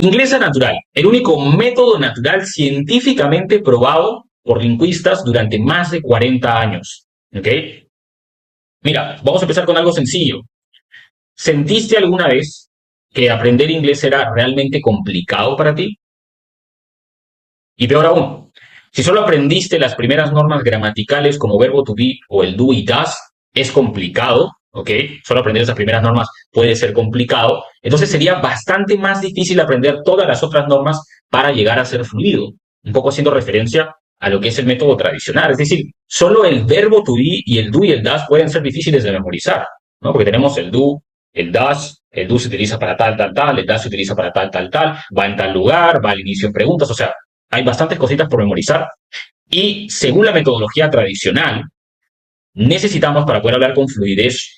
Inglesa natural, el único método natural científicamente probado por lingüistas durante más de 40 años. ¿Ok? Mira, vamos a empezar con algo sencillo. ¿Sentiste alguna vez que aprender inglés era realmente complicado para ti? Y peor aún, si solo aprendiste las primeras normas gramaticales como verbo to be o el do y does, es complicado, ¿ok? Solo aprender esas primeras normas puede ser complicado. Entonces sería bastante más difícil aprender todas las otras normas para llegar a ser fluido. Un poco haciendo referencia a lo que es el método tradicional. Es decir, solo el verbo to be y el do y el does pueden ser difíciles de memorizar, ¿no? Porque tenemos el do, el do se utiliza para tal, tal, tal, el does se utiliza para tal, tal, tal, va en tal lugar, va al inicio en preguntas, o sea, hay bastantes cositas por memorizar. Y según la metodología tradicional, necesitamos para poder hablar con fluidez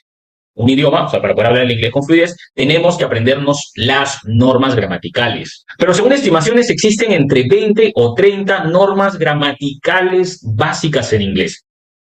un idioma, o sea, para poder hablar el inglés con fluidez, tenemos que aprendernos las normas gramaticales. Pero según estimaciones existen entre 20 o 30 normas gramaticales básicas en inglés.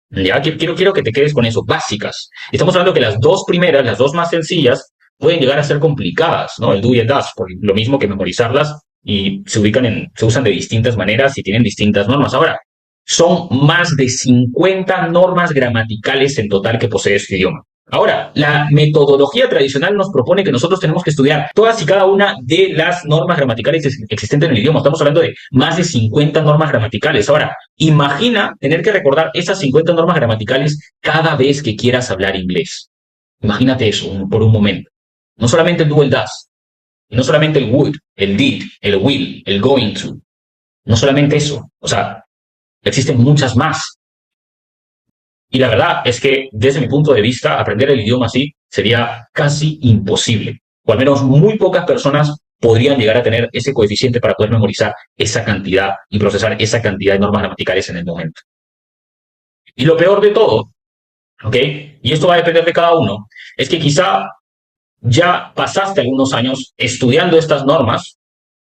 Ya, quiero que te quedes con eso, básicas. Estamos hablando que las dos primeras, las dos más sencillas, pueden llegar a ser complicadas, ¿no? El do y el das, por lo mismo que memorizarlas y se usan de distintas maneras y tienen distintas normas. Ahora, son más de 50 normas gramaticales en total que posee este idioma. Ahora, la metodología tradicional nos propone que nosotros tenemos que estudiar todas y cada una de las normas gramaticales existentes en el idioma. Estamos hablando de más de 50 normas gramaticales. Ahora, imagina tener que recordar esas 50 normas gramaticales cada vez que quieras hablar inglés. Imagínate eso por un momento. No solamente el do, el does, no solamente el would, el did, el will, el going to. No solamente eso. O sea, existen muchas más. Y la verdad es que, desde mi punto de vista, aprender el idioma así sería casi imposible. O al menos muy pocas personas podrían llegar a tener ese coeficiente para poder memorizar esa cantidad y procesar esa cantidad de normas gramaticales en el momento. Y lo peor de todo, ¿ok? Y esto va a depender de cada uno, es que quizá ya pasaste algunos años estudiando estas normas,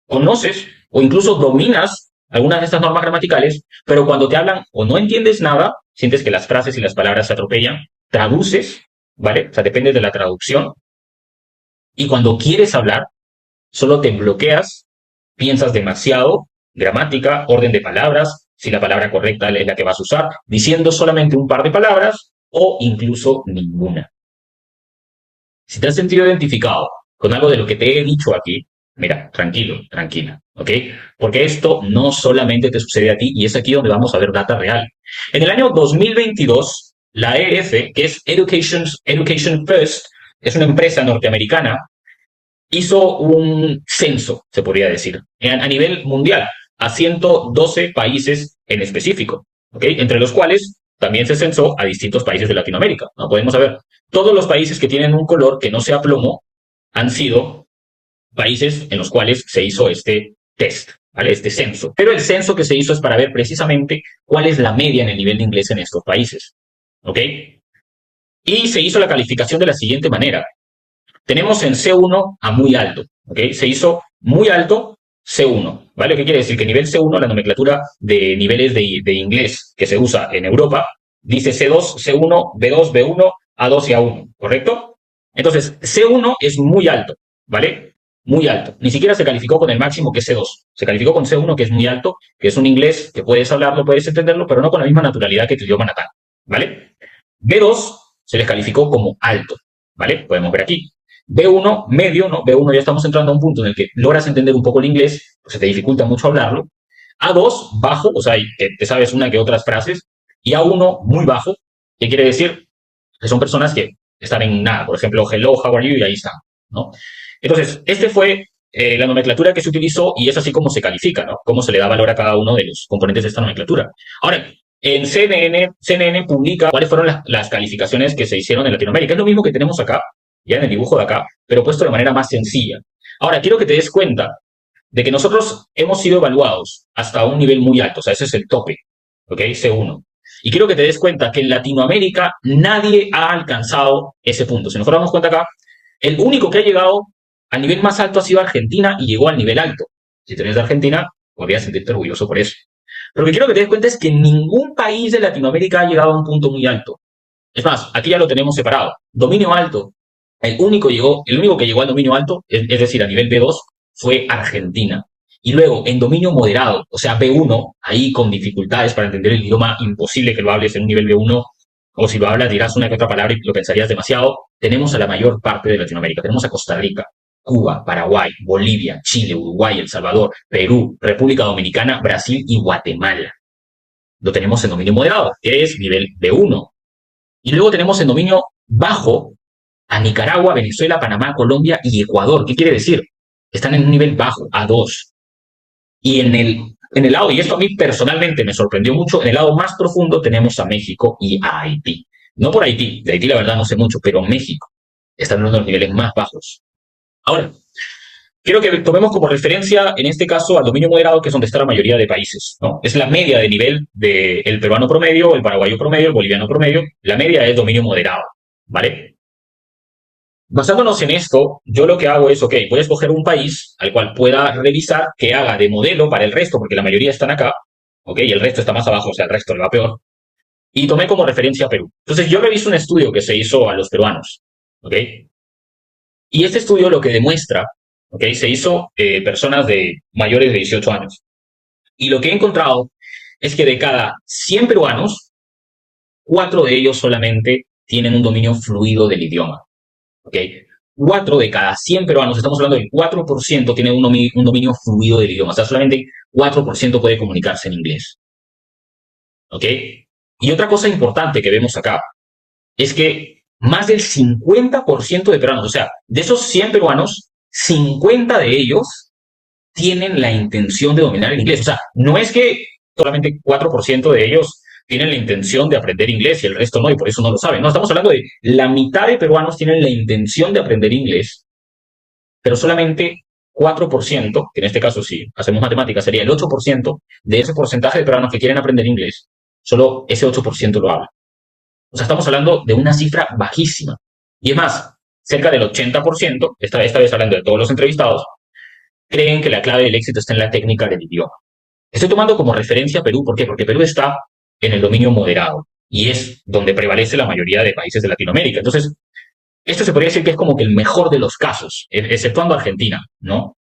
conoces o incluso dominas algunas de estas normas gramaticales, pero cuando te hablan o no entiendes nada, sientes que las frases y las palabras se atropellan, traduces, ¿vale? O sea, depende de la traducción. Y cuando quieres hablar, solo te bloqueas, piensas demasiado, gramática, orden de palabras, si la palabra correcta es la que vas a usar, diciendo solamente un par de palabras o incluso ninguna. Si te has sentido identificado con algo de lo que te he dicho aquí, mira, tranquilo, tranquila, ¿ok? Porque esto no solamente te sucede a ti y es aquí donde vamos a ver data real. En el año 2022, la EF, que es Education First, es una empresa norteamericana, hizo un censo, se podría decir, a nivel mundial, a 112 países en específico, ¿ok? Entre los cuales también se censó a distintos países de Latinoamérica, ¿no? Podemos saber, todos los países que tienen un color que no sea plomo han sido países en los cuales se hizo este test, ¿vale? Este censo. Pero el censo que se hizo es para ver precisamente cuál es la media en el nivel de inglés en estos países, ¿ok? Y se hizo la calificación de la siguiente manera. Tenemos en C1 a muy alto, ¿ok? Se hizo muy alto C1, ¿vale? ¿Qué quiere decir? Que nivel C1, la nomenclatura de niveles de inglés que se usa en Europa, dice C2, C1, B2, B1, A2 y A1, ¿correcto? Entonces, C1 es muy alto, ¿vale? Muy alto. Ni siquiera se calificó con el máximo que es C2. Se calificó con C1, que es muy alto, que es un inglés que puedes hablarlo, puedes entenderlo, pero no con la misma naturalidad que tu idioma natal, ¿vale? B2 se les calificó como alto, ¿vale? Podemos ver aquí. B1, medio, ¿no? B1 ya estamos entrando a un punto en el que logras entender un poco el inglés, pues se te dificulta mucho hablarlo. A2, bajo, o sea, te sabes una que otras frases. Y A1, muy bajo, que quiere decir que son personas que están en nada. Por ejemplo, hello, how are you, y ahí están, ¿no? Entonces, este fue la nomenclatura que se utilizó y es así como se califica, ¿no? Cómo se le da valor a cada uno de los componentes de esta nomenclatura. Ahora, en CNN publica cuáles fueron las calificaciones que se hicieron en Latinoamérica. Es lo mismo que tenemos acá, ya en el dibujo de acá, pero puesto de manera más sencilla. Ahora, quiero que te des cuenta de que nosotros hemos sido evaluados hasta un nivel muy alto, o sea, ese es el tope, ¿ok? C1. Y quiero que te des cuenta que en Latinoamérica nadie ha alcanzado ese punto. Si nos damos cuenta acá, el único que ha llegado al nivel más alto ha sido Argentina y llegó al nivel alto. Si tú eres de Argentina, podrías sentirte orgulloso por eso. Pero lo que quiero que te des cuenta es que ningún país de Latinoamérica ha llegado a un punto muy alto. Es más, aquí ya lo tenemos separado. Dominio alto. El único que llegó al dominio alto, es decir, a nivel B2, fue Argentina. Y luego, en dominio moderado, o sea, B1, ahí con dificultades para entender el idioma, imposible que lo hables en un nivel B1, o si lo hablas dirás una que otra palabra y lo pensarías demasiado, tenemos a la mayor parte de Latinoamérica. Tenemos a Costa Rica, Cuba, Paraguay, Bolivia, Chile, Uruguay, El Salvador, Perú, República Dominicana, Brasil y Guatemala. Lo tenemos en dominio moderado, que es nivel B1. Y luego tenemos en dominio bajo a Nicaragua, Venezuela, Panamá, Colombia y Ecuador. ¿Qué quiere decir? Están en un nivel bajo, A2. Y en el lado, y esto a mí personalmente me sorprendió mucho, en el lado más profundo tenemos a México y a Haití. No por Haití, de Haití la verdad no sé mucho, pero México está en uno de los niveles más bajos. Ahora, quiero que tomemos como referencia, en este caso, al dominio moderado, que es donde está la mayoría de países, ¿no? Es la media de nivel del peruano promedio, el paraguayo promedio, el boliviano promedio. La media es dominio moderado, ¿vale? Basándonos en esto, yo lo que hago es, ok, voy a escoger un país al cual pueda revisar que haga de modelo para el resto, porque la mayoría están acá, ok, y el resto está más abajo, o sea, el resto le va peor. Y tomé como referencia a Perú. Entonces, yo reviso un estudio que se hizo a los peruanos, ok, y este estudio lo que demuestra, ok, se hizo personas de mayores de 18 años. Y lo que he encontrado es que de cada 100 peruanos, 4 de ellos solamente tienen un dominio fluido del idioma. ¿Ok? 4 de cada 100 peruanos, estamos hablando del 4%, tiene un dominio fluido del idioma. O sea, solamente 4% puede comunicarse en inglés. ¿Ok? Y otra cosa importante que vemos acá es que más del 50% de peruanos, o sea, de esos 100 peruanos, 50 de ellos tienen la intención de dominar el inglés. O sea, no es que solamente 4% de ellos tienen la intención de aprender inglés y el resto no, y por eso no lo saben. No, estamos hablando de la mitad de peruanos tienen la intención de aprender inglés, pero solamente 4%, que en este caso si hacemos matemáticas sería el 8% de ese porcentaje de peruanos que quieren aprender inglés, solo ese 8% lo habla. O sea, estamos hablando de una cifra bajísima. Y es más, cerca del 80%, esta vez hablando de todos los entrevistados, creen que la clave del éxito está en la técnica del idioma. Estoy tomando como referencia a Perú, ¿por qué? Porque Perú está en el dominio moderado y es donde prevalece la mayoría de países de Latinoamérica. Entonces, esto se podría decir que es como que el mejor de los casos, exceptuando Argentina, ¿no?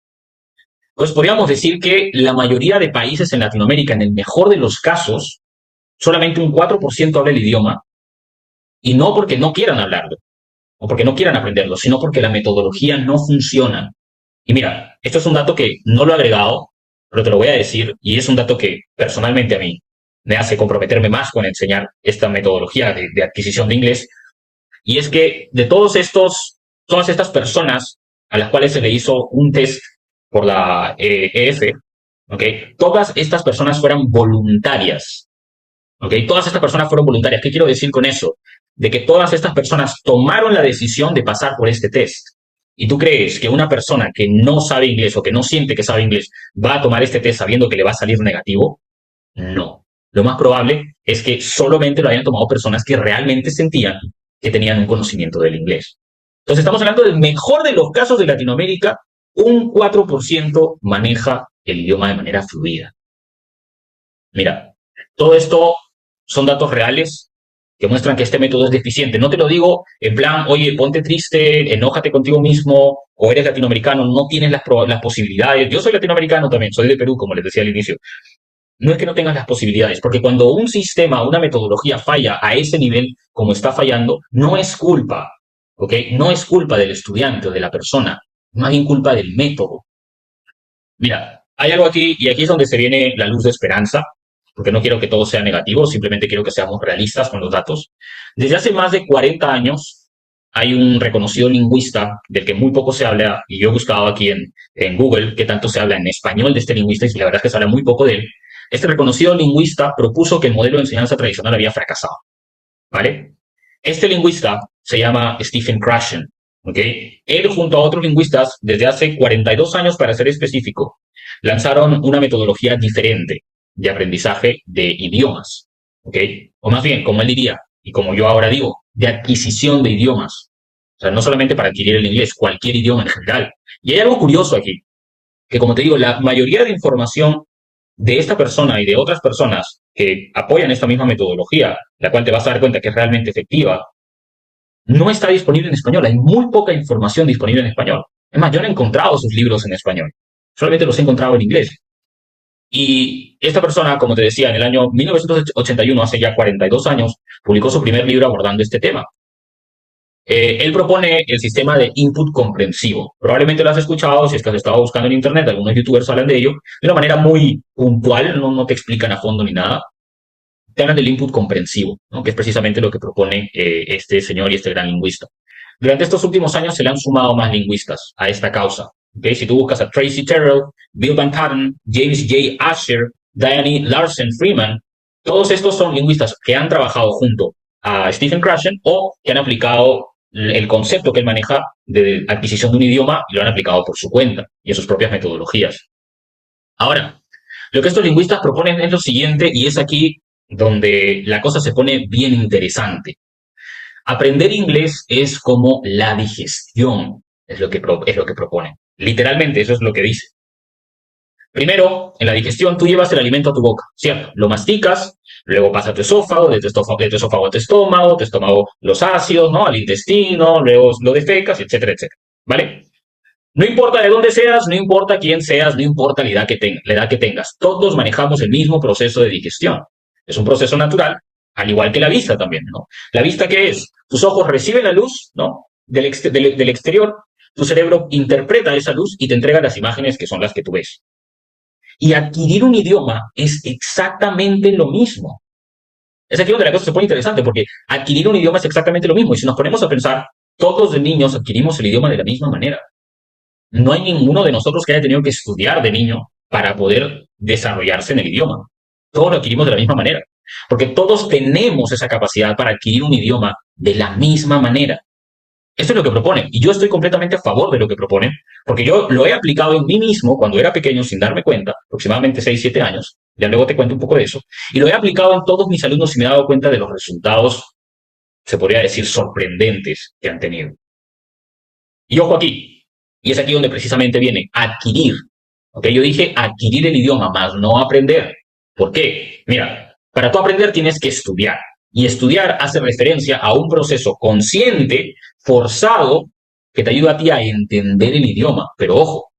Pues podríamos decir que la mayoría de países en Latinoamérica, en el mejor de los casos, solamente un 4% habla el idioma, y no porque no quieran hablarlo, o porque no quieran aprenderlo, sino porque la metodología no funciona. Y mira, esto es un dato que no lo he agregado, pero te lo voy a decir, y es un dato que personalmente a mí me hace comprometerme más con enseñar esta metodología de adquisición de inglés, y es que de todas estas personas a las cuales se le hizo un test por la EF, ¿okay? Todas estas personas fueron voluntarias, ¿okay? Todas estas personas fueron voluntarias. ¿Qué quiero decir con eso? De que todas estas personas tomaron la decisión de pasar por este test. ¿Y tú crees que una persona que no sabe inglés o que no siente que sabe inglés va a tomar este test sabiendo que le va a salir negativo? No. Lo más probable es que solamente lo hayan tomado personas que realmente sentían que tenían un conocimiento del inglés. Entonces estamos hablando del mejor de los casos de Latinoamérica, un 4% maneja el idioma de manera fluida. Mira, todo esto son datos reales que muestran que este método es deficiente. No te lo digo en plan, oye, ponte triste, enójate contigo mismo, o eres latinoamericano, no tienes las posibilidades. Yo soy latinoamericano también, soy de Perú, como les decía al inicio. No es que no tengas las posibilidades, porque cuando un sistema, una metodología falla a ese nivel como está fallando, no es culpa, ¿ok? No es culpa del estudiante o de la persona, más bien culpa del método. Mira, hay algo aquí, y aquí es donde se viene la luz de esperanza, porque no quiero que todo sea negativo, simplemente quiero que seamos realistas con los datos. Desde hace más de 40 años hay un reconocido lingüista del que muy poco se habla, y yo he buscado aquí en Google qué tanto se habla en español de este lingüista, y la verdad es que se habla muy poco de él. Este reconocido lingüista propuso que el modelo de enseñanza tradicional había fracasado, ¿vale? Este lingüista se llama Stephen Krashen, ¿ok? Él junto a otros lingüistas, desde hace 42 años para ser específico, lanzaron una metodología diferente de aprendizaje de idiomas, ¿ok? O más bien, como él diría, y como yo ahora digo, de adquisición de idiomas. O sea, no solamente para adquirir el inglés, cualquier idioma en general. Y hay algo curioso aquí, que como te digo, la mayoría de información de esta persona y de otras personas que apoyan esta misma metodología, la cual te vas a dar cuenta que es realmente efectiva, no está disponible en español. Hay muy poca información disponible en español. Es más, yo no he encontrado sus libros en español. Solamente los he encontrado en inglés. Y esta persona, como te decía, en el año 1981, hace ya 42 años, publicó su primer libro abordando este tema. Él propone el sistema de input comprensivo. Probablemente lo has escuchado, si es que has estado buscando en internet, algunos youtubers hablan de ello, de una manera muy puntual, no te explican a fondo ni nada. Te hablan del input comprensivo, ¿no? Que es precisamente lo que propone este señor y este gran lingüista. Durante estos últimos años se le han sumado más lingüistas a esta causa. ¿Okay? Si tú buscas a Tracy Terrell, Bill Van Patten, James J. Asher, Diane Larsen Freeman, todos estos son lingüistas que han trabajado junto a Stephen Krashen o que han aplicado el concepto que él maneja de adquisición de un idioma y lo han aplicado por su cuenta y en sus propias metodologías. Ahora, lo que estos lingüistas proponen es lo siguiente, y es aquí donde la cosa se pone bien interesante. Aprender inglés es como la digestión, es lo que proponen. Literalmente, eso es lo que dice. Primero, en la digestión tú llevas el alimento a tu boca, ¿cierto? Lo masticas, luego pasa a tu esófago, de tu esófago a tu estómago los ácidos, ¿no? Al intestino, luego lo defecas, etcétera, etcétera, ¿vale? No importa de dónde seas, no importa quién seas, no importa la edad que tengas, todos manejamos el mismo proceso de digestión. Es un proceso natural, al igual que la vista también, ¿no? La vista, ¿qué es? Tus ojos reciben la luz, ¿no? Del exterior, tu cerebro interpreta esa luz y te entrega las imágenes que son las que tú ves. Y adquirir un idioma es exactamente lo mismo. Es aquí donde la cosa se pone interesante, porque adquirir un idioma es exactamente lo mismo. Y si nos ponemos a pensar, todos de niños adquirimos el idioma de la misma manera. No hay ninguno de nosotros que haya tenido que estudiar de niño para poder desarrollarse en el idioma. Todos lo adquirimos de la misma manera, porque todos tenemos esa capacidad para adquirir un idioma de la misma manera. Esto es lo que proponen, y yo estoy completamente a favor de lo que proponen, porque yo lo he aplicado en mí mismo cuando era pequeño sin darme cuenta, aproximadamente 6, 7 años, ya luego te cuento un poco de eso, y lo he aplicado en todos mis alumnos y me he dado cuenta de los resultados, se podría decir, sorprendentes que han tenido. Y ojo aquí, y es aquí donde precisamente viene adquirir. ¿Ok? Yo dije adquirir el idioma, más no aprender. ¿Por qué? Mira, para tú aprender tienes que estudiar. Y estudiar hace referencia a un proceso consciente, forzado, que te ayuda a ti a entender el idioma. Pero ojo,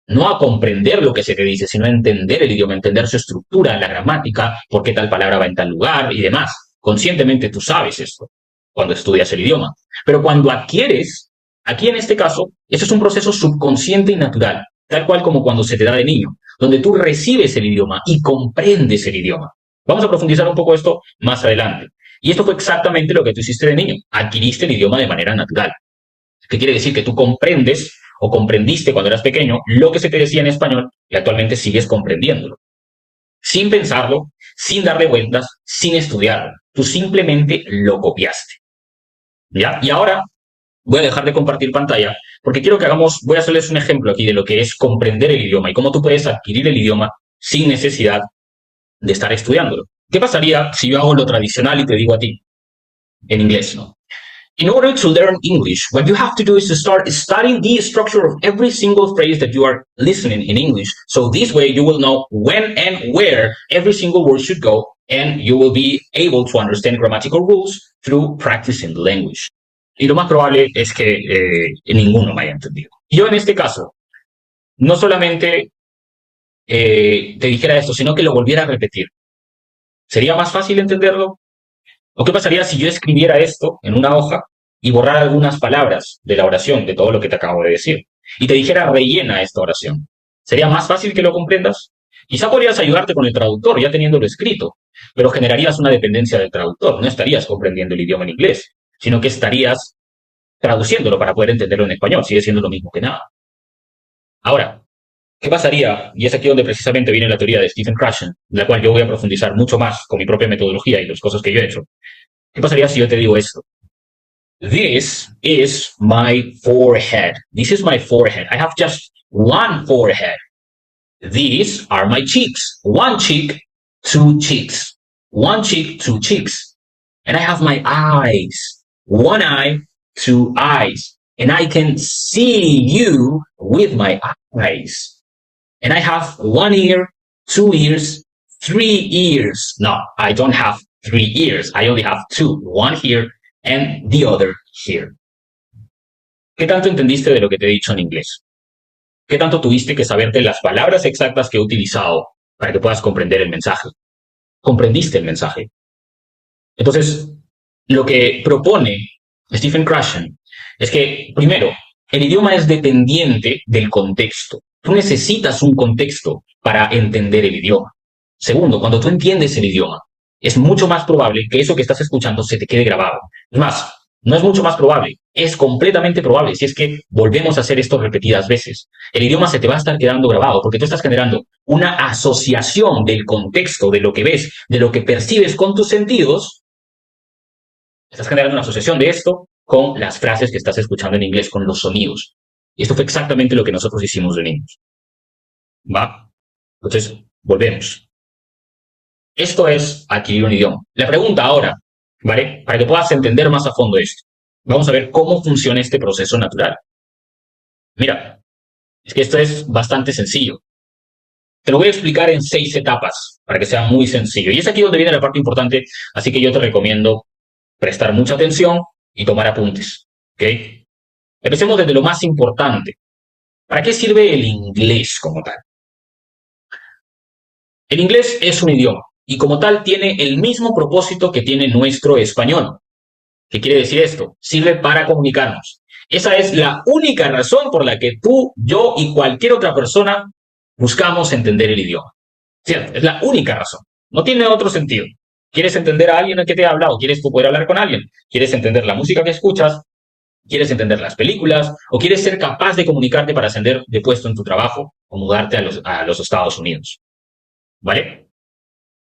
no a comprender lo que se te dice, sino a entender el idioma, entender su estructura, la gramática, por qué tal palabra va en tal lugar y demás. Conscientemente tú sabes esto cuando estudias el idioma. Pero cuando adquieres, aquí en este caso, eso es un proceso subconsciente y natural, tal cual como cuando se te da de niño, donde tú recibes el idioma y comprendes el idioma. Vamos a profundizar un poco esto más adelante. Y esto fue exactamente lo que tú hiciste de niño. Adquiriste el idioma de manera natural. ¿Qué quiere decir? Que tú comprendes o comprendiste cuando eras pequeño lo que se te decía en español y actualmente sigues comprendiéndolo. Sin pensarlo, sin darle vueltas, sin estudiarlo. Tú simplemente lo copiaste. ¿Ya? Y ahora voy a dejar de compartir pantalla porque quiero que voy a hacerles un ejemplo aquí de lo que es comprender el idioma y cómo tú puedes adquirir el idioma sin necesidad de estar estudiándolo. ¿Qué pasaría si yo hago lo tradicional y te digo a ti, en inglés, ¿no? In order to learn English, what you have to do is to start studying the structure of every single phrase that you are listening in English. So this way you will know when and where every single word should go, and you will be able to understand grammatical rules through practicing the language. Y lo más probable es que ninguno me haya entendido. Yo en este caso, no solamente te dijera esto, sino que lo volviera a repetir. ¿Sería más fácil entenderlo? ¿O qué pasaría si yo escribiera esto en una hoja y borrara algunas palabras de la oración, de todo lo que te acabo de decir? Y te dijera, rellena esta oración. ¿Sería más fácil que lo comprendas? Quizá podrías ayudarte con el traductor, ya teniéndolo escrito, pero generarías una dependencia del traductor. No estarías comprendiendo el idioma en inglés, sino que estarías traduciéndolo para poder entenderlo en español. Sigue siendo lo mismo que nada. Ahora, ¿qué pasaría? Y es aquí donde precisamente viene la teoría de Stephen Krashen, la cual yo voy a profundizar mucho más con mi propia metodología y las cosas que yo he hecho. ¿Qué pasaría si yo te digo esto? This is my forehead. This is my forehead. I have just one forehead. These are my cheeks. One cheek, two cheeks. One cheek, two cheeks. And I have my eyes. One eye, two eyes. And I can see you with my eyes. And I have one ear, two ears, three ears. No, I don't have 3 ears. I only have 2. One here and the other here. ¿Qué tanto entendiste de lo que te he dicho en inglés? ¿Qué tanto tuviste que saberte las palabras exactas que he utilizado para que puedas comprender el mensaje? ¿Comprendiste el mensaje? Entonces, lo que propone Stephen Krashen es que, primero, el idioma es dependiente del contexto. Tú necesitas un contexto para entender el idioma. Segundo, cuando tú entiendes el idioma, es mucho más probable que eso que estás escuchando se te quede grabado. Es más, no es mucho más probable, es completamente probable si es que volvemos a hacer esto repetidas veces. El idioma se te va a estar quedando grabado porque tú estás generando una asociación del contexto, de lo que ves, de lo que percibes con tus sentidos. Estás generando una asociación de esto con las frases que estás escuchando en inglés, con los sonidos. Y esto fue exactamente lo que nosotros hicimos de niños. ¿Va? Entonces, volvemos. Esto es adquirir un idioma. La pregunta ahora, ¿vale? Para que puedas entender más a fondo esto. Vamos a ver cómo funciona este proceso natural. Mira, es que esto es bastante sencillo. Te lo voy a explicar en 6 etapas para que sea muy sencillo. Y es aquí donde viene la parte importante, así que yo te recomiendo prestar mucha atención y tomar apuntes. ¿Ok? Empecemos desde lo más importante. ¿Para qué sirve el inglés como tal? El inglés es un idioma y como tal tiene el mismo propósito que tiene nuestro español. ¿Qué quiere decir esto? Sirve para comunicarnos. Esa es la única razón por la que tú, yo y cualquier otra persona buscamos entender el idioma. ¿Cierto? Es la única razón. No tiene otro sentido. ¿Quieres entender a alguien que te habla o quieres poder hablar con alguien? ¿Quieres entender la música que escuchas? ¿Quieres entender las películas? ¿O quieres ser capaz de comunicarte para ascender de puesto en tu trabajo o mudarte a los Estados Unidos? ¿Vale?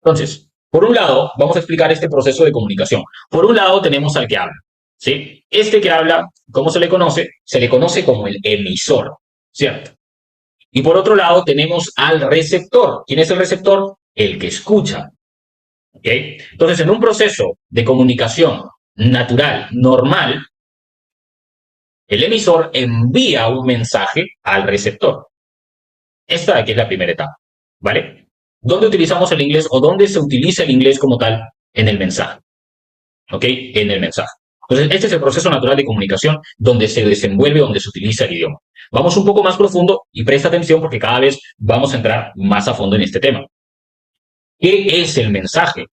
Entonces, por un lado, vamos a explicar este proceso de comunicación. Por un lado, tenemos al que habla. ¿Sí? Este que habla, ¿cómo se le conoce? Se le conoce como el emisor, ¿cierto? Y por otro lado, tenemos al receptor. ¿Quién es el receptor? El que escucha. ¿Ok? Entonces, en un proceso de comunicación natural, normal, el emisor envía un mensaje al receptor. Esta de aquí es la primera etapa, ¿vale? ¿Dónde utilizamos el inglés o dónde se utiliza el inglés como tal? En el mensaje, ¿ok? En el mensaje. Entonces, este es el proceso natural de comunicación donde se desenvuelve, donde se utiliza el idioma. Vamos un poco más profundo y presta atención porque cada vez vamos a entrar más a fondo en este tema. ¿Qué es el mensaje?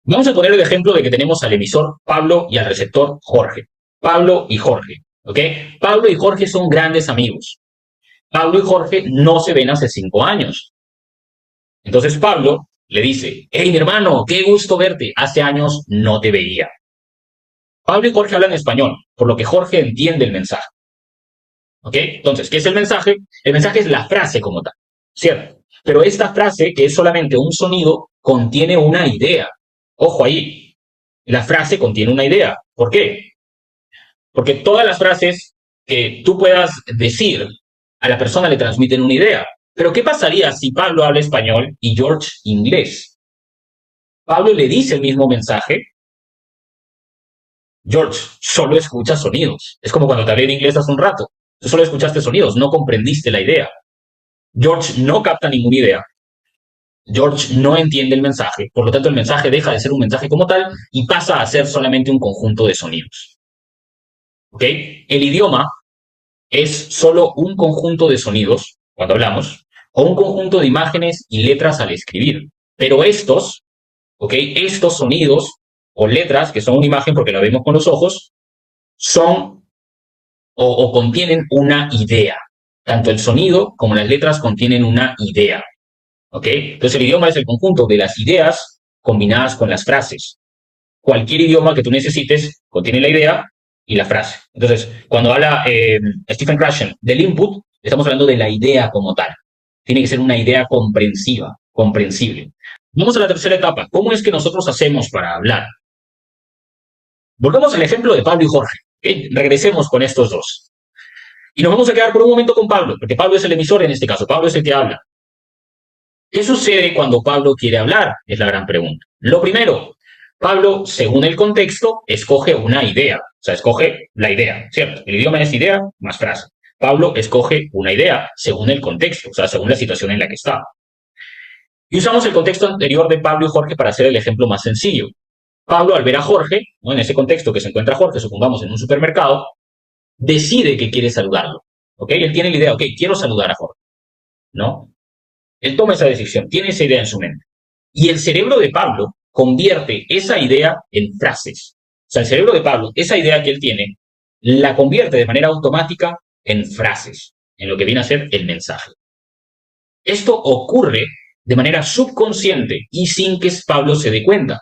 Vamos a poner el ejemplo de que tenemos al emisor Pablo y al receptor Jorge. Pablo y Jorge, ¿ok? Pablo y Jorge son grandes amigos. Pablo y Jorge no se ven hace 5 años. Entonces Pablo le dice, hey, mi hermano, qué gusto verte. Hace años no te veía. Pablo y Jorge hablan español, por lo que Jorge entiende el mensaje. ¿Ok? Entonces, ¿qué es el mensaje? El mensaje es la frase como tal, ¿cierto? Pero esta frase, que es solamente un sonido, contiene una idea. Ojo ahí, la frase contiene una idea. ¿Por qué? Porque todas las frases que tú puedas decir a la persona le transmiten una idea. Pero ¿qué pasaría si Pablo habla español y George inglés? Pablo le dice el mismo mensaje. George solo escucha sonidos. Es como cuando te hablé en inglés hace un rato. Tú solo escuchaste sonidos, no comprendiste la idea. George no capta ninguna idea. George no entiende el mensaje. Por lo tanto, el mensaje deja de ser un mensaje como tal y pasa a ser solamente un conjunto de sonidos. ¿Ok? El idioma es solo un conjunto de sonidos, cuando hablamos, o un conjunto de imágenes y letras al escribir. Pero estos, ¿ok? Estos sonidos o letras, que son una imagen porque la vemos con los ojos, son o contienen una idea. Tanto el sonido como las letras contienen una idea. ¿Ok? Entonces el idioma es el conjunto de las ideas combinadas con las frases. Cualquier idioma que tú necesites contiene la idea y la frase. Entonces, cuando habla Stephen Krashen del input, estamos hablando de la idea como tal. Tiene que ser una idea comprensiva, comprensible. Vamos a la tercera etapa. ¿Cómo es que nosotros hacemos para hablar? Volvamos al ejemplo de Pablo y Jorge. ¿Okay? Regresemos con estos dos. Y nos vamos a quedar por un momento con Pablo, porque Pablo es el emisor en este caso. Pablo es el que habla. ¿Qué sucede cuando Pablo quiere hablar? Es la gran pregunta. Lo primero, Pablo, según el contexto, escoge una idea. O sea, escoge la idea, ¿cierto? El idioma es idea más frase. Pablo escoge una idea según el contexto, o sea, según la situación en la que está. Y usamos el contexto anterior de Pablo y Jorge para hacer el ejemplo más sencillo. Pablo, al ver a Jorge, ¿no? En ese contexto que se encuentra Jorge, supongamos en un supermercado, decide que quiere saludarlo. ¿ok? Él tiene la idea, ok, quiero saludar a Jorge, ¿no? Él toma esa decisión, tiene esa idea en su mente. Y el cerebro de Pablo convierte esa idea en frases. O sea, el cerebro de Pablo, esa idea que él tiene, la convierte de manera automática en frases, en lo que viene a ser el mensaje. Esto ocurre de manera subconsciente y sin que Pablo se dé cuenta.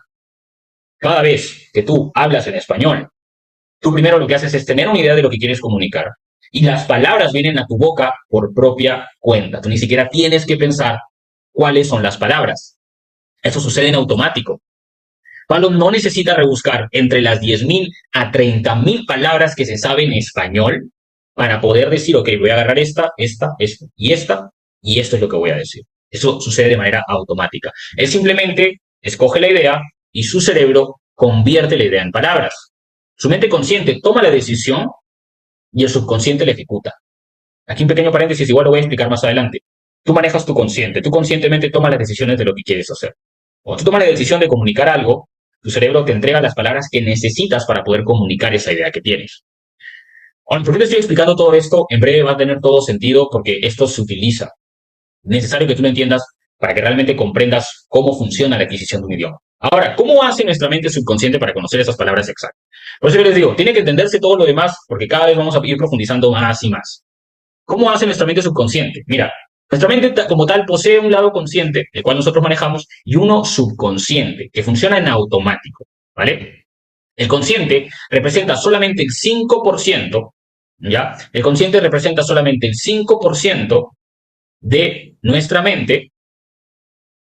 Cada vez que tú hablas en español, tú primero lo que haces es tener una idea de lo que quieres comunicar y las palabras vienen a tu boca por propia cuenta. Tú ni siquiera tienes que pensar cuáles son las palabras. Eso sucede en automático. Pablo no necesita rebuscar entre las 10.000 a 30.000 palabras que se sabe en español para poder decir, ok, voy a agarrar esta, y esta, y esto es lo que voy a decir. Eso sucede de manera automática. Él simplemente escoge la idea y su cerebro convierte la idea en palabras. Su mente consciente toma la decisión y el subconsciente la ejecuta. Aquí un pequeño paréntesis, igual lo voy a explicar más adelante. Tú manejas tu consciente, tú conscientemente tomas las decisiones de lo que quieres hacer. Cuando tú tomas la decisión de comunicar algo, tu cerebro te entrega las palabras que necesitas para poder comunicar esa idea que tienes. Ahora, ¿por qué te estoy explicando todo esto? En breve va a tener todo sentido porque esto se utiliza. Es necesario que tú lo entiendas para que realmente comprendas cómo funciona la adquisición de un idioma. Ahora, ¿cómo hace nuestra mente subconsciente para conocer esas palabras exactas? Por eso yo les digo, tiene que entenderse todo lo demás porque cada vez vamos a ir profundizando más y más. ¿Cómo hace nuestra mente subconsciente? Mira, nuestra mente como tal posee un lado consciente, el cual nosotros manejamos, y uno subconsciente, que funciona en automático, ¿vale? El consciente representa solamente el 5%, ¿ya? El consciente representa solamente el 5% de nuestra mente,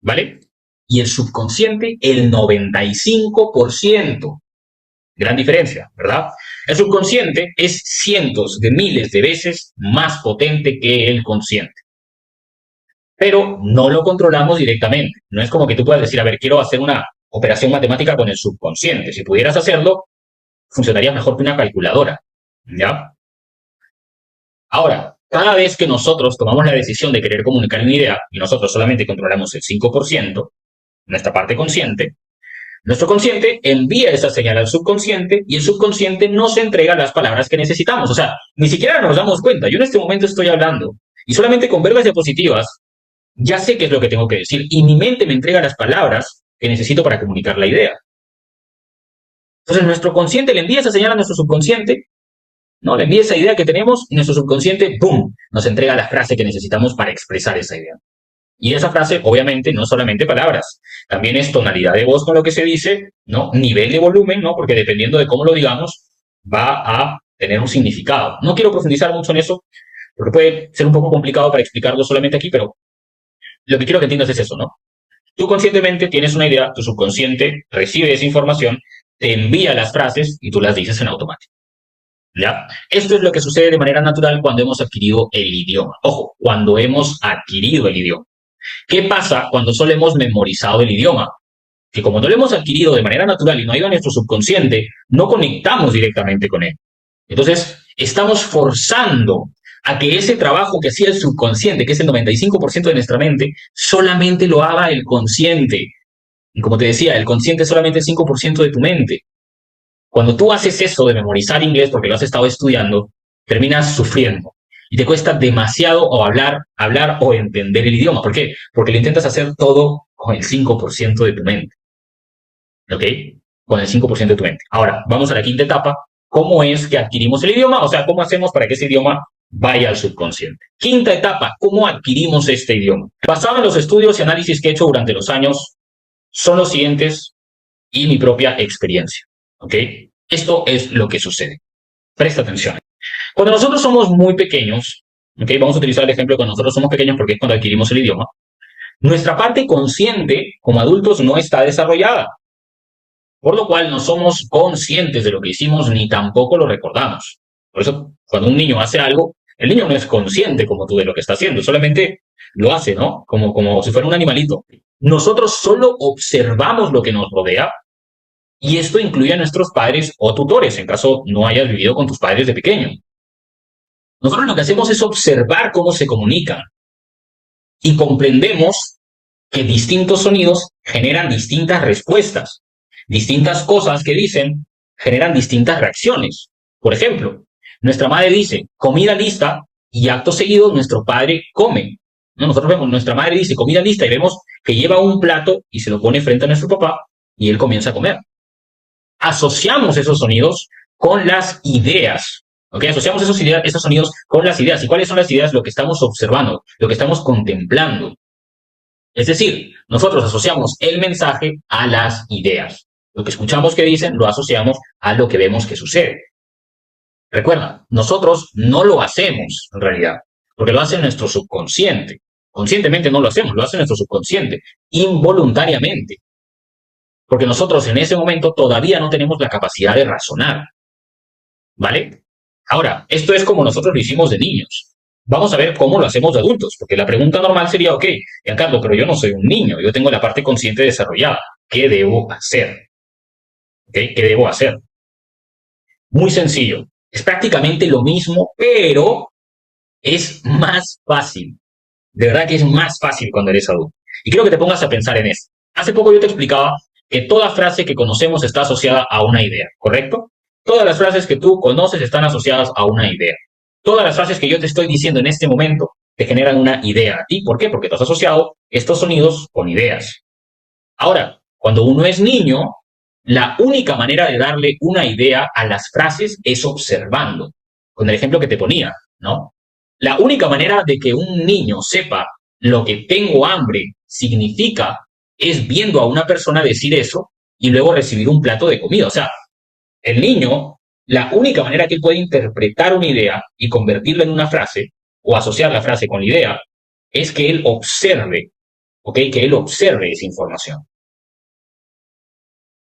¿vale? Y el subconsciente el 95%. Gran diferencia, ¿verdad? El subconsciente es cientos de miles de veces más potente que el consciente. Pero no lo controlamos directamente. No es como que tú puedas decir, a ver, quiero hacer una operación matemática con el subconsciente. Si pudieras hacerlo, funcionaría mejor que una calculadora, ¿ya? Ahora, cada vez que nosotros tomamos la decisión de querer comunicar una idea y nosotros solamente controlamos el 5%, nuestra parte consciente, nuestro consciente envía esa señal al subconsciente y el subconsciente nos entrega las palabras que necesitamos. O sea, ni siquiera nos damos cuenta. Yo en este momento estoy hablando y solamente con ver las diapositivas ya sé qué es lo que tengo que decir y mi mente me entrega las palabras que necesito para comunicar la idea. Entonces nuestro consciente le envía esa señal a nuestro subconsciente, ¿no? Le envía esa idea que tenemos y nuestro subconsciente, ¡pum!, nos entrega la frase que necesitamos para expresar esa idea. Y esa frase, obviamente, no solamente palabras, también es tonalidad de voz con lo que se dice, ¿no? Nivel de volumen, ¿no? Porque dependiendo de cómo lo digamos, va a tener un significado. No quiero profundizar mucho en eso, porque puede ser un poco complicado para explicarlo solamente aquí, pero lo que quiero que entiendas es eso, ¿no? Tú conscientemente tienes una idea, tu subconsciente recibe esa información, te envía las frases y tú las dices en automático, ¿ya? Esto es lo que sucede de manera natural cuando hemos adquirido el idioma. Ojo, cuando hemos adquirido el idioma. ¿Qué pasa cuando solo hemos memorizado el idioma? Que como no lo hemos adquirido de manera natural y no ha ido a nuestro subconsciente, no conectamos directamente con él. Entonces, estamos forzando a que ese trabajo que hacía el subconsciente, que es el 95% de nuestra mente, solamente lo haga el consciente. Y como te decía, el consciente es solamente el 5% de tu mente. Cuando tú haces eso de memorizar inglés porque lo has estado estudiando, terminas sufriendo. Y te cuesta demasiado o hablar o entender el idioma. ¿Por qué? Porque lo intentas hacer todo con el 5% de tu mente. ¿Ok? Con el 5% de tu mente. Ahora, vamos a la quinta etapa. ¿Cómo es que adquirimos el idioma? O sea, ¿cómo hacemos para que ese idioma vaya al subconsciente? Quinta etapa, ¿cómo adquirimos este idioma? Basado en los estudios y análisis que he hecho durante los años, son los siguientes y mi propia experiencia. ¿Ok? Esto es lo que sucede. Presta atención. Cuando nosotros somos muy pequeños, ¿ok? Vamos a utilizar el ejemplo de cuando nosotros somos pequeños porque es cuando adquirimos el idioma, nuestra parte consciente como adultos no está desarrollada. Por lo cual no somos conscientes de lo que hicimos ni tampoco lo recordamos. Por eso, cuando un niño hace algo, el niño no es consciente como tú de lo que está haciendo, solamente lo hace, ¿no? Como si fuera un animalito. Nosotros solo observamos lo que nos rodea y esto incluye a nuestros padres o tutores, en caso no hayas vivido con tus padres de pequeño. Nosotros lo que hacemos es observar cómo se comunican y comprendemos que distintos sonidos generan distintas respuestas. Distintas cosas que dicen generan distintas reacciones. Por ejemplo, nuestra madre dice, comida lista, y acto seguido nuestro padre come, ¿no? Nosotros vemos, nuestra madre dice comida lista y vemos que lleva un plato y se lo pone frente a nuestro papá y él comienza a comer. Asociamos esos sonidos con las ideas. ¿Ok? Asociamos esos sonidos con las ideas. ¿Y cuáles son las ideas? Lo que estamos observando, lo que estamos contemplando. Es decir, nosotros asociamos el mensaje a las ideas. Lo que escuchamos que dicen lo asociamos a lo que vemos que sucede. Recuerda, nosotros no lo hacemos en realidad, porque lo hace nuestro subconsciente. Conscientemente no lo hacemos, lo hace nuestro subconsciente, involuntariamente. Porque nosotros en ese momento todavía no tenemos la capacidad de razonar. ¿Vale? Ahora, esto es como nosotros lo hicimos de niños. Vamos a ver cómo lo hacemos de adultos, porque la pregunta normal sería, ok, Giancarlo, pero yo no soy un niño, yo tengo la parte consciente desarrollada. ¿Qué debo hacer? ¿Ok? ¿Qué debo hacer? Muy sencillo. Es prácticamente lo mismo, pero es más fácil. De verdad que es más fácil cuando eres adulto. Y quiero que te pongas a pensar en esto. Hace poco yo te explicaba que toda frase que conocemos está asociada a una idea, ¿correcto? Todas las frases que tú conoces están asociadas a una idea. Todas las frases que yo te estoy diciendo en este momento te generan una idea a ti. ¿Por qué? Porque tú has asociado estos sonidos con ideas. Ahora, cuando uno es niño, la única manera de darle una idea a las frases es observando. Con el ejemplo que te ponía, ¿no? La única manera de que un niño sepa lo que tengo hambre significa es viendo a una persona decir eso y luego recibir un plato de comida. O sea, el niño, la única manera que él puede interpretar una idea y convertirla en una frase o asociar la frase con la idea es que él observe, ¿ok? Que él observe esa información.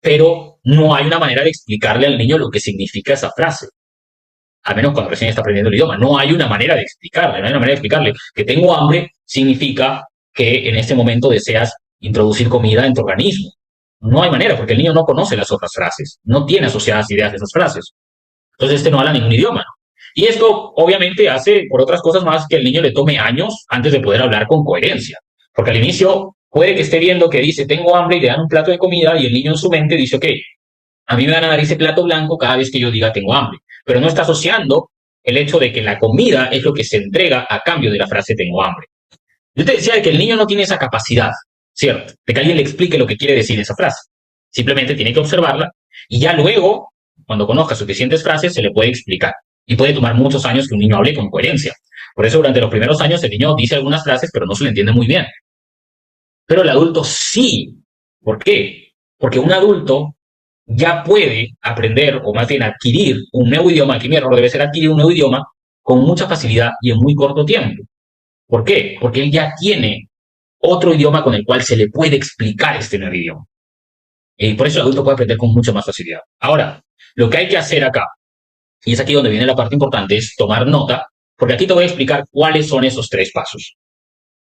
Pero no hay una manera de explicarle al niño lo que significa esa frase. Al menos cuando recién está aprendiendo el idioma. No hay una manera de explicarle, no hay una manera de explicarle que tengo hambre significa que en este momento deseas introducir comida en tu organismo. No hay manera, porque el niño no conoce las otras frases, no tiene asociadas ideas de esas frases. Entonces este no habla ningún idioma. Y esto obviamente hace, por otras cosas más, que el niño le tome años antes de poder hablar con coherencia. Porque al inicio puede que esté viendo que dice tengo hambre y le dan un plato de comida y el niño en su mente dice, ok, a mí me van a dar ese plato blanco cada vez que yo diga tengo hambre. Pero no está asociando el hecho de que la comida es lo que se entrega a cambio de la frase tengo hambre. Yo te decía que el niño no tiene esa capacidad, ¿cierto? De que alguien le explique lo que quiere decir esa frase. Simplemente tiene que observarla y ya luego, cuando conozca suficientes frases, se le puede explicar. Y puede tomar muchos años que un niño hable con coherencia. Por eso durante los primeros años el niño dice algunas frases, pero no se le entiende muy bien. Pero el adulto sí. ¿Por qué? Porque un adulto ya puede aprender, o más bien adquirir un nuevo idioma, aquí mi error debe ser adquirir un nuevo idioma, con mucha facilidad y en muy corto tiempo. ¿Por qué? Porque él ya tiene otro idioma con el cual se le puede explicar este nuevo idioma. Y por eso el adulto puede aprender con mucha más facilidad. Ahora, lo que hay que hacer acá, y es aquí donde viene la parte importante, es tomar nota, porque aquí te voy a explicar cuáles son esos 3 pasos.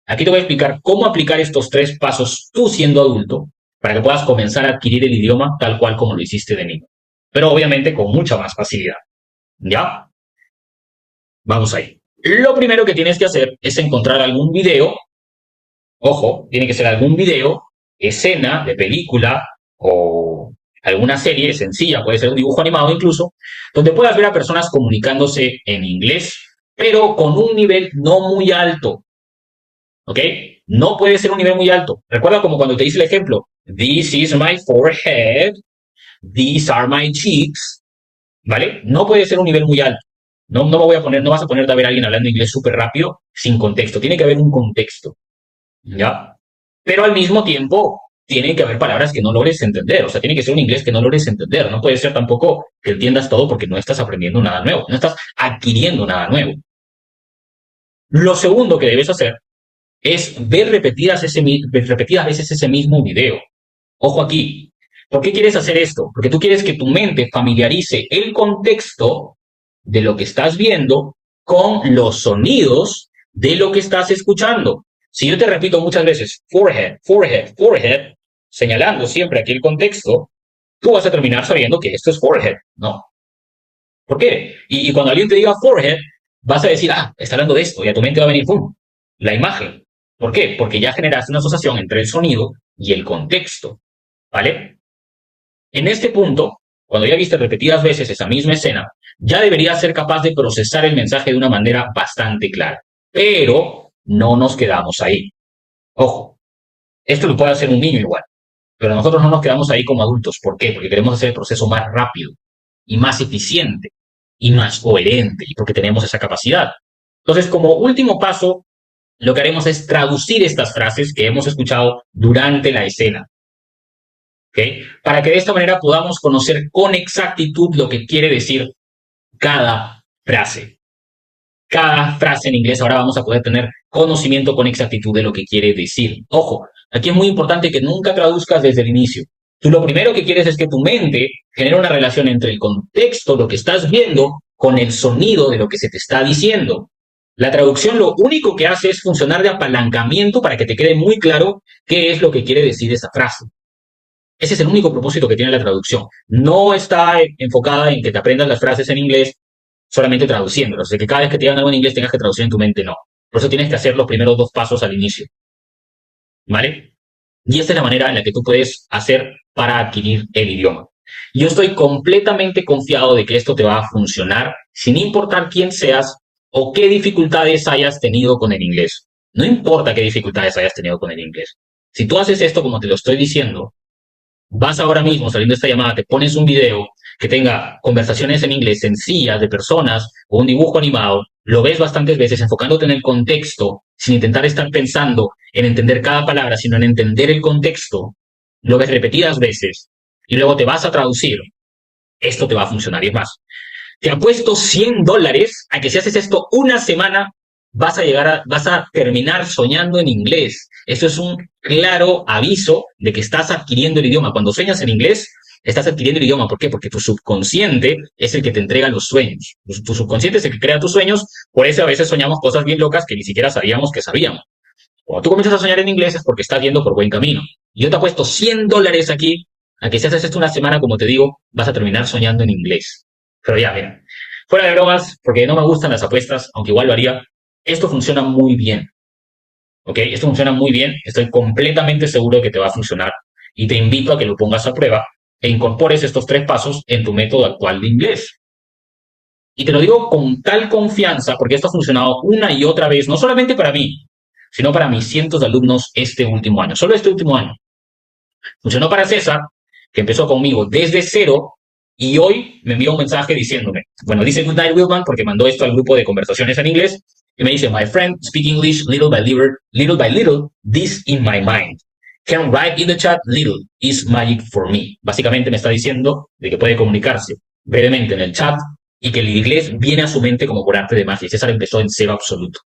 Aquí te voy a explicar cómo aplicar estos 3 pasos tú siendo adulto para que puedas comenzar a adquirir el idioma tal cual como lo hiciste de niño. Pero obviamente con mucha más facilidad. ¿Ya? Vamos ahí. Lo primero que tienes que hacer es encontrar algún video. Ojo, tiene que ser algún video, escena de película o alguna serie sencilla, puede ser un dibujo animado incluso, donde puedas ver a personas comunicándose en inglés, pero con un nivel no muy alto. ¿Ok? No puede ser un nivel muy alto. Recuerda como cuando te hice el ejemplo. This is my forehead. These are my cheeks. ¿Vale? No puede ser un nivel muy alto. No vas a ponerte a ver a alguien hablando inglés súper rápido sin contexto. Tiene que haber un contexto. ¿Ya? Pero al mismo tiempo, tiene que haber palabras que no logres entender. O sea, tiene que ser un inglés que no logres entender. No puede ser tampoco que entiendas todo porque no estás aprendiendo nada nuevo. No estás adquiriendo nada nuevo. Lo segundo que debes hacer es ver repetidas veces ese mismo video. Ojo aquí. ¿Por qué quieres hacer esto? Porque tú quieres que tu mente familiarice el contexto de lo que estás viendo con los sonidos de lo que estás escuchando. Si yo te repito muchas veces, forehead, forehead, forehead, señalando siempre aquí el contexto, tú vas a terminar sabiendo que esto es forehead, ¿no? ¿Por qué? Y cuando alguien te diga forehead, vas a decir, está hablando de esto, y a tu mente va a venir, ¡pum!, la imagen. ¿Por qué? Porque ya generaste una asociación entre el sonido y el contexto, ¿vale? En este punto, cuando ya viste repetidas veces esa misma escena, ya deberías ser capaz de procesar el mensaje de una manera bastante clara. Pero no nos quedamos ahí. Ojo, esto lo puede hacer un niño igual, pero nosotros no nos quedamos ahí como adultos. ¿Por qué? Porque queremos hacer el proceso más rápido y más eficiente y más coherente, y porque tenemos esa capacidad. Entonces, como último paso, lo que haremos es traducir estas frases que hemos escuchado durante la escena, ¿ok? Para que de esta manera podamos conocer con exactitud lo que quiere decir cada frase. Cada frase en inglés ahora vamos a poder tener conocimiento con exactitud de lo que quiere decir. Ojo, aquí es muy importante que nunca traduzcas desde el inicio. Tú lo primero que quieres es que tu mente genere una relación entre el contexto, lo que estás viendo, con el sonido de lo que se te está diciendo. La traducción lo único que hace es funcionar de apalancamiento para que te quede muy claro qué es lo que quiere decir esa frase. Ese es el único propósito que tiene la traducción. No está enfocada en que te aprendas las frases en inglés solamente traduciéndolas. O sea, que cada vez que te digan algo en inglés tengas que traducir en tu mente, no. Por eso tienes que hacer los primeros 2 pasos al inicio. ¿Vale? Y esta es la manera en la que tú puedes hacer para adquirir el idioma. Yo estoy completamente confiado de que esto te va a funcionar sin importar quién seas o qué dificultades hayas tenido con el inglés. No importa qué dificultades hayas tenido con el inglés. Si tú haces esto como te lo estoy diciendo, vas ahora mismo saliendo de esta llamada, te pones un video que tenga conversaciones en inglés sencillas de personas o un dibujo animado, lo ves bastantes veces enfocándote en el contexto, sin intentar estar pensando en entender cada palabra, sino en entender el contexto, lo ves repetidas veces y luego te vas a traducir, esto te va a funcionar. Y es más, te apuesto $100 a que si haces esto una semana, vas a terminar soñando en inglés. Eso es un claro aviso de que estás adquiriendo el idioma. Cuando sueñas en inglés, estás adquiriendo el idioma. ¿Por qué? Porque tu subconsciente es el que te entrega los sueños. Tu subconsciente es el que crea tus sueños, por eso a veces soñamos cosas bien locas que ni siquiera sabíamos que sabíamos. Cuando tú comienzas a soñar en inglés es porque estás yendo por buen camino. Y yo te apuesto $100 aquí a que si haces esto una semana, como te digo, vas a terminar soñando en inglés. Pero ya, mira, fuera de bromas, porque no me gustan las apuestas, aunque igual lo haría, esto funciona muy bien. ¿Ok? Esto funciona muy bien, estoy completamente seguro de que te va a funcionar y te invito a que lo pongas a prueba e incorpores estos 3 pasos en tu método actual de inglés. Y te lo digo con tal confianza porque esto ha funcionado una y otra vez, no solamente para mí, sino para mis cientos de alumnos este último año, solo este último año. Funcionó para César, que empezó conmigo desde cero y hoy me envió un mensaje diciéndome, bueno, dice Good Night Wilman porque mandó esto al grupo de conversaciones en inglés y me dice, my friend, speak English little by little, this in my mind. Can write in the chat little is magic for me. Básicamente me está diciendo de que puede comunicarse brevemente en el chat y que el inglés viene a su mente como por arte de magia. César empezó en cero absoluto.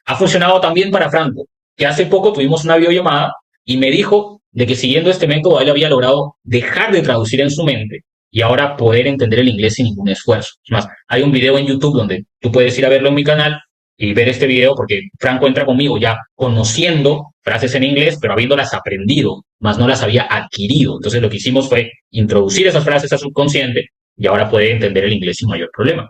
Ha funcionado también para Franco, que hace poco tuvimos una videollamada y me dijo de que siguiendo este método él había logrado dejar de traducir en su mente y ahora poder entender el inglés sin ningún esfuerzo. Es más, hay un video en YouTube donde tú puedes ir a verlo en mi canal y ver este video porque Franco entra conmigo ya conociendo frases en inglés, pero habiéndolas aprendido, más no las había adquirido. Entonces lo que hicimos fue introducir esas frases a su subconsciente y ahora puede entender el inglés sin mayor problema.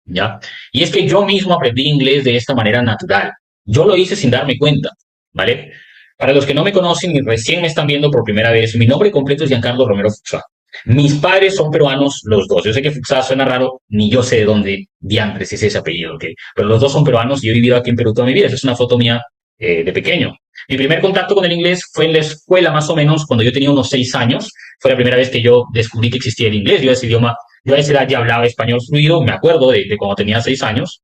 ¿Ya? Y es que yo mismo aprendí inglés de esta manera natural. Yo lo hice sin darme cuenta, ¿vale? Para los que no me conocen y recién me están viendo por primera vez, mi nombre completo es Giancarlo Romero Fuxá. Mis padres son peruanos, los dos. Yo sé que Fuxá suena raro, ni yo sé de dónde diantres es ese apellido, ¿ok? Pero los dos son peruanos y yo he vivido aquí en Perú toda mi vida. Esa es una foto mía de pequeño. Mi primer contacto con el inglés fue en la escuela, más o menos, cuando yo tenía unos 6 años. Fue la primera vez que yo descubrí que existía el inglés. Yo a esa edad ya hablaba español fluido, me acuerdo de cuando tenía 6 años.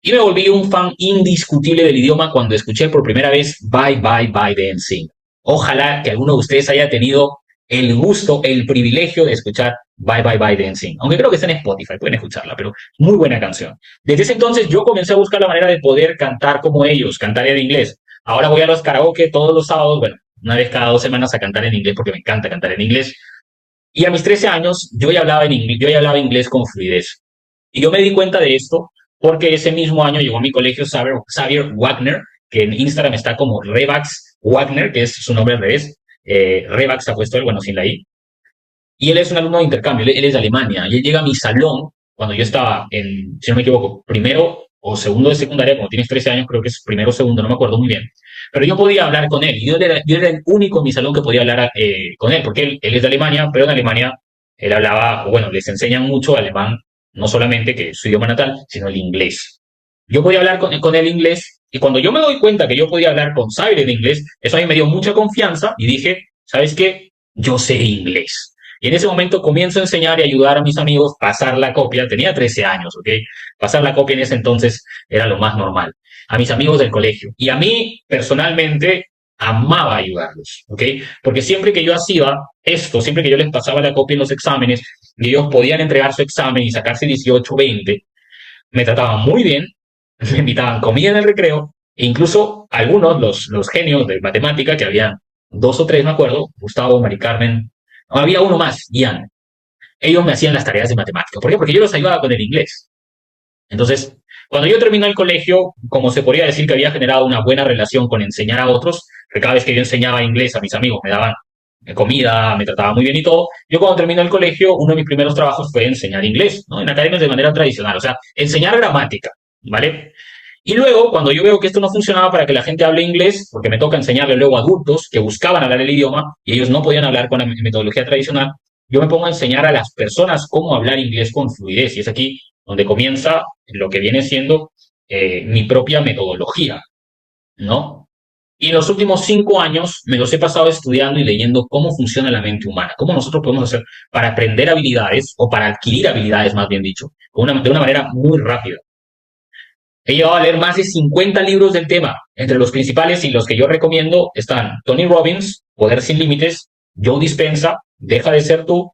Y me volví un fan indiscutible del idioma cuando escuché por primera vez Bye Bye Bye de NSYNC. Ojalá que alguno de ustedes haya tenido el gusto, el privilegio de escuchar Bye Bye Bye de NSYNC. Aunque creo que está en Spotify, pueden escucharla, pero muy buena canción. Desde ese entonces yo comencé a buscar la manera de poder cantar como ellos, cantar en inglés. Ahora voy a los karaoke todos los sábados, bueno, una vez cada 2 semanas a cantar en inglés porque me encanta cantar en inglés. Y a mis 13 años yo ya hablaba inglés con fluidez. Y yo me di cuenta de esto porque ese mismo año llegó a mi colegio Xavier Wagner, que en Instagram está como Revax Wagner, que es su nombre al revés. Revax ha puesto él, bueno, sin la I. Y él es un alumno de intercambio, él es de Alemania. Y él llega a mi salón cuando yo estaba en, si no me equivoco, primero o segundo de secundaria, cuando tienes 13 años, creo que es primero o segundo, no me acuerdo muy bien. Pero yo podía hablar con él. Yo era el único en mi salón que podía hablar con él, porque él es de Alemania, pero en Alemania Él hablaba, bueno, les enseñan mucho alemán, no solamente que es su idioma natal, sino el inglés. Yo podía hablar con el inglés y cuando yo me doy cuenta que yo podía hablar con Sabre en inglés, eso a mí me dio mucha confianza y dije, ¿sabes qué? Yo sé inglés. Y en ese momento comienzo a enseñar y ayudar a mis amigos a pasar la copia. Tenía 13 años, ¿ok? Pasar la copia en ese entonces era lo más normal. A mis amigos del colegio. Y a mí, personalmente, amaba ayudarlos, ¿ok? Porque siempre que yo hacía esto, siempre que yo les pasaba la copia en los exámenes y ellos podían entregar su examen y sacarse 18, 20, me trataban muy bien, me invitaban comida en el recreo, e incluso algunos, los genios de matemática, que habían dos o tres, me acuerdo, Gustavo, Mari Carmen, no, había uno más, Ian, ellos me hacían las tareas de matemática. ¿Por qué? Porque yo los ayudaba con el inglés. Entonces, cuando yo terminé el colegio, como se podría decir que había generado una buena relación con enseñar a otros, que cada vez que yo enseñaba inglés a mis amigos me daban comida, me trataba muy bien y todo, yo cuando terminé el colegio, uno de mis primeros trabajos fue enseñar inglés, ¿no? En academias de manera tradicional, o sea, enseñar gramática, ¿vale? Y luego, cuando yo veo que esto no funcionaba para que la gente hable inglés, porque me toca enseñarle luego a adultos que buscaban hablar el idioma y ellos no podían hablar con la metodología tradicional, yo me pongo a enseñar a las personas cómo hablar inglés con fluidez. Y es aquí donde comienza lo que viene siendo mi propia metodología, ¿no? Y en los últimos 5 años me los he pasado estudiando y leyendo cómo funciona la mente humana, cómo nosotros podemos hacer para aprender habilidades o para adquirir habilidades, más bien dicho, de una manera muy rápida. He llegado a leer más de 50 libros del tema. Entre los principales y los que yo recomiendo están Tony Robbins, Poder sin Límites, Joe Dispenza, Deja de ser tú,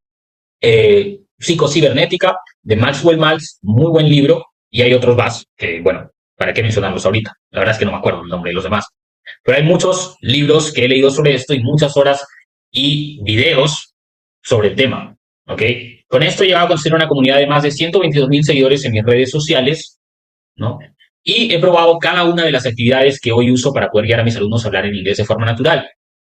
Psicocibernética, de Maxwell Maltz, muy buen libro, y hay otros más que, bueno, ¿para qué mencionarlos ahorita? La verdad es que no me acuerdo el nombre de los demás. Pero hay muchos libros que he leído sobre esto y muchas horas y videos sobre el tema. ¿Ok? Con esto he llegado a conseguir una comunidad de más de 122,000 seguidores en mis redes sociales, ¿no? Y he probado cada una de las actividades que hoy uso para poder guiar a mis alumnos a hablar en inglés de forma natural,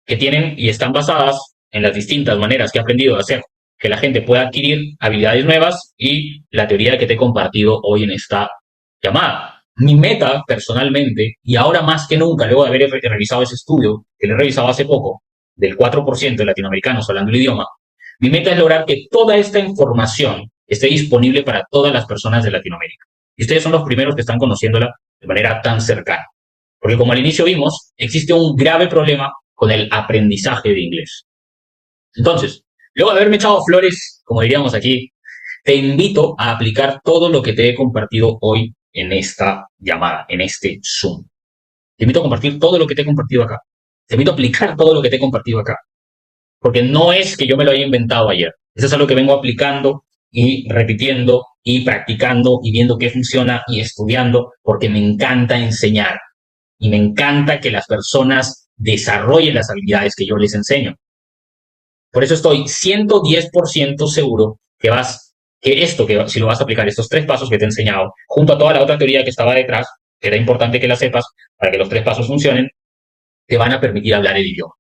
que tienen y están basadas en las distintas maneras que he aprendido a hacer que la gente pueda adquirir habilidades nuevas y la teoría que te he compartido hoy en esta llamada. Mi meta, personalmente, y ahora más que nunca, luego de haber revisado ese estudio, que lo he revisado hace poco, del 4% de latinoamericanos hablando el idioma, mi meta es lograr que toda esta información esté disponible para todas las personas de Latinoamérica. Y ustedes son los primeros que están conociéndola de manera tan cercana. Porque como al inicio vimos, existe un grave problema con el aprendizaje de inglés. Entonces, luego de haberme echado flores, como diríamos aquí, te invito a aplicar todo lo que te he compartido hoy en esta llamada, en este Zoom. Te invito a compartir todo lo que te he compartido acá. Te invito a aplicar todo lo que te he compartido acá. Porque no es que yo me lo haya inventado ayer. Eso es algo que vengo aplicando y repitiendo y practicando y viendo qué funciona y estudiando porque me encanta enseñar y me encanta que las personas desarrollen las habilidades que yo les enseño. Por eso estoy 110% seguro que si lo vas a aplicar, estos 3 pasos que te he enseñado, junto a toda la otra teoría que estaba detrás, que era importante que la sepas para que los 3 pasos funcionen, te van a permitir hablar el idioma.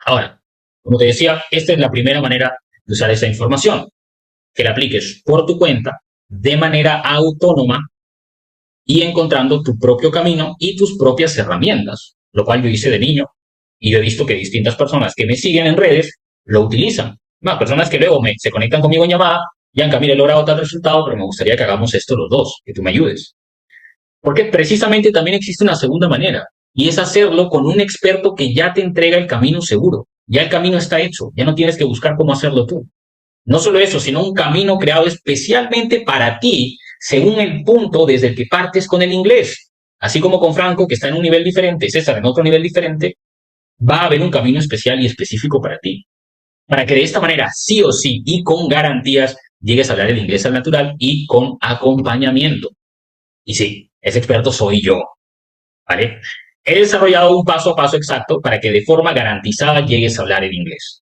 Ahora, como te decía, esta es la primera manera de usar esa información, que la apliques por tu cuenta, de manera autónoma y encontrando tu propio camino y tus propias herramientas, lo cual yo hice de niño y yo he visto que distintas personas que me siguen en redes lo utilizan. Más personas que luego se conectan conmigo en llamada, Bianca, mire, he logrado tal resultado, pero me gustaría que hagamos esto los dos, que tú me ayudes. Porque precisamente también existe una segunda manera, y es hacerlo con un experto que ya te entrega el camino seguro. Ya el camino está hecho, ya no tienes que buscar cómo hacerlo tú. No solo eso, sino un camino creado especialmente para ti, según el punto desde el que partes con el inglés. Así como con Franco, que está en un nivel diferente, César en otro nivel diferente, va a haber un camino especial y específico para ti. Para que de esta manera, sí o sí, y con garantías, llegues a hablar el inglés al natural y con acompañamiento. Y sí, ese experto soy yo, ¿vale? He desarrollado un paso a paso exacto para que de forma garantizada llegues a hablar el inglés.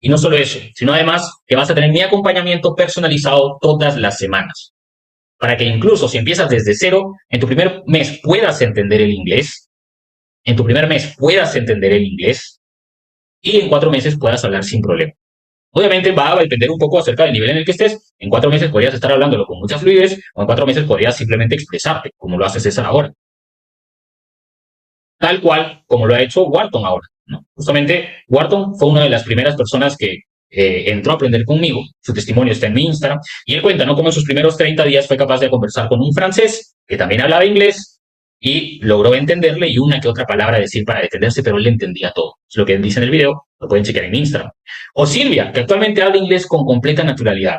Y no solo eso, sino además que vas a tener mi acompañamiento personalizado todas las semanas. Para que incluso si empiezas desde cero, en tu primer mes puedas entender el inglés, y en 4 meses puedas hablar sin problema. Obviamente va a depender un poco acerca del nivel en el que estés. En 4 meses podrías estar hablándolo con mucha fluidez o en 4 meses podrías simplemente expresarte, como lo hace César ahora. Tal cual como lo ha hecho Wharton ahora, ¿no? Justamente Wharton fue una de las primeras personas que entró a aprender conmigo, su testimonio está en mi Instagram, y él cuenta, ¿no?, cómo en sus primeros 30 días fue capaz de conversar con un francés que también hablaba inglés y logró entenderle y una que otra palabra decir para defenderse, pero él le entendía todo. Es lo que él dice en el video, lo pueden checar en Instagram. O Silvia, que actualmente habla inglés con completa naturalidad.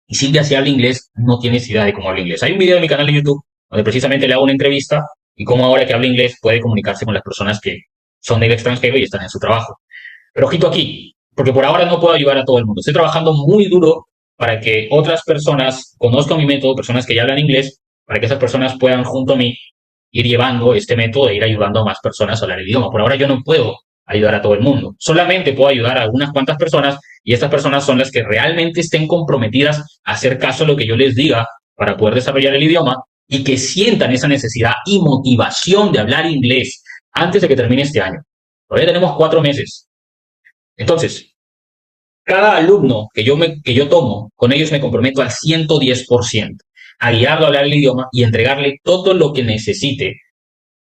Y Silvia, si habla inglés, no tienes idea de cómo habla inglés. Hay un video en mi canal de YouTube donde precisamente le hago una entrevista y cómo ahora que habla inglés puede comunicarse con las personas que son del extranjero y están en su trabajo. Pero ojito aquí, porque por ahora no puedo ayudar a todo el mundo. Estoy trabajando muy duro para que otras personas conozcan mi método, personas que ya hablan inglés, para que esas personas puedan junto a mí ir llevando este método e ir ayudando a más personas a hablar el idioma. Por ahora yo no puedo ayudar a todo el mundo. Solamente puedo ayudar a unas cuantas personas y estas personas son las que realmente estén comprometidas a hacer caso a lo que yo les diga para poder desarrollar el idioma y que sientan esa necesidad y motivación de hablar inglés antes de que termine este año. Todavía tenemos 4 meses. Entonces, cada alumno que yo tomo, con ellos me comprometo al 110% a guiarlo a hablar el idioma y entregarle todo lo que necesite.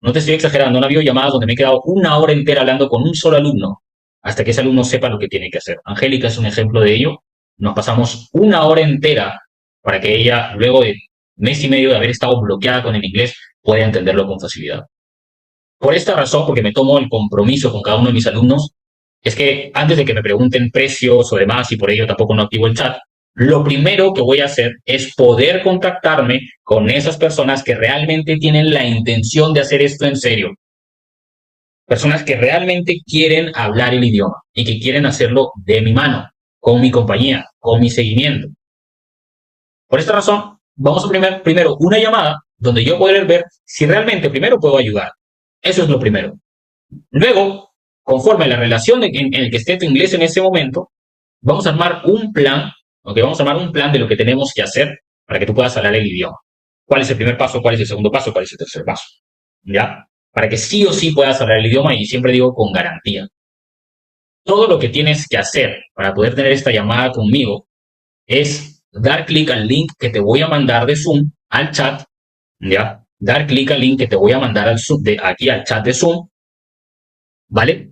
No te estoy exagerando, no ha habido llamadas donde me he quedado 1 hora entera hablando con un solo alumno hasta que ese alumno sepa lo que tiene que hacer. Angélica es un ejemplo de ello. Nos pasamos 1 hora entera para que ella, luego de mes y medio de haber estado bloqueada con el inglés, pueda entenderlo con facilidad. Por esta razón, porque me tomo el compromiso con cada uno de mis alumnos, es que antes de que me pregunten precios o demás, y por ello tampoco no activo el chat, lo primero que voy a hacer es poder contactarme con esas personas que realmente tienen la intención de hacer esto en serio. Personas que realmente quieren hablar el idioma y que quieren hacerlo de mi mano, con mi compañía, con mi seguimiento. Por esta razón, vamos a primero una llamada donde yo poder ver si realmente primero puedo ayudar. Eso es lo primero. Luego, conforme a la relación en el que esté tu inglés en ese momento, vamos a armar un plan, ¿ok? Vamos a armar un plan de lo que tenemos que hacer para que tú puedas hablar el idioma. ¿Cuál es el primer paso? ¿Cuál es el segundo paso? ¿Cuál es el tercer paso? ¿Ya? Para que sí o sí puedas hablar el idioma y siempre digo con garantía. Todo lo que tienes que hacer para poder tener esta llamada conmigo es dar clic al link que te voy a mandar de Zoom al chat, ¿ya? Dar clic al link que te voy a mandar aquí al chat de Zoom, ¿vale?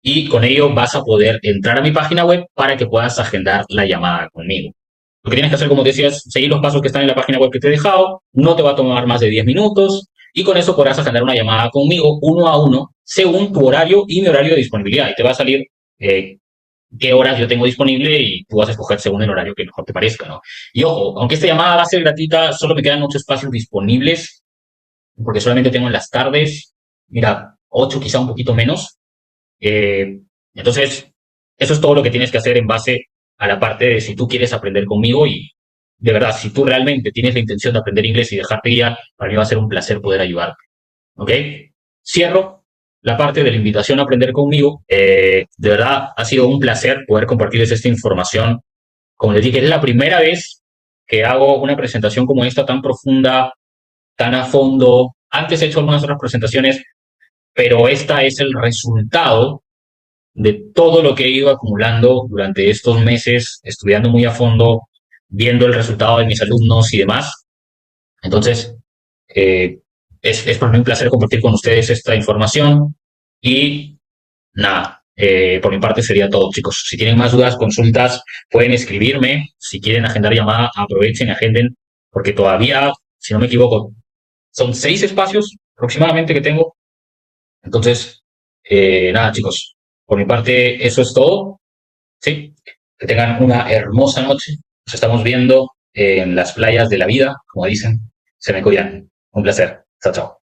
Y con ello vas a poder entrar a mi página web para que puedas agendar la llamada conmigo. Lo que tienes que hacer, como decía, es seguir los pasos que están en la página web que te he dejado, no te va a tomar más de 10 minutos y con eso podrás agendar una llamada conmigo 1 a 1 según tu horario y mi horario de disponibilidad. Y te va a salir qué horas yo tengo disponible y tú vas a escoger según el horario que mejor te parezca, ¿no? Y ojo, aunque esta llamada va a ser gratuita, solo me quedan 8 espacios disponibles porque solamente tengo en las tardes, mira, 8 quizá un poquito menos. Entonces, eso es todo lo que tienes que hacer en base a la parte de si tú quieres aprender conmigo y de verdad, si tú realmente tienes la intención de aprender inglés y dejarte guiar, para mí va a ser un placer poder ayudarte. ¿Ok? Cierro la parte de la invitación a aprender conmigo. De verdad, ha sido un placer poder compartirles esta información. Como les dije, es la primera vez que hago una presentación como esta tan profunda, tan a fondo. Antes he hecho algunas otras presentaciones, pero esta es el resultado de todo lo que he ido acumulando durante estos meses, estudiando muy a fondo, viendo el resultado de mis alumnos y demás. Entonces, es para mí un placer compartir con ustedes esta información y nada, por mi parte sería todo, chicos. Si tienen más dudas, consultas, pueden escribirme. Si quieren agendar llamada, aprovechen y agenden, porque todavía, si no me equivoco, son 6 espacios aproximadamente que tengo. Entonces, nada, chicos, por mi parte eso es todo. Sí, que tengan una hermosa noche. Nos estamos viendo en las playas de la vida, como dicen. Se me cuidan. Un placer. Chao, chao.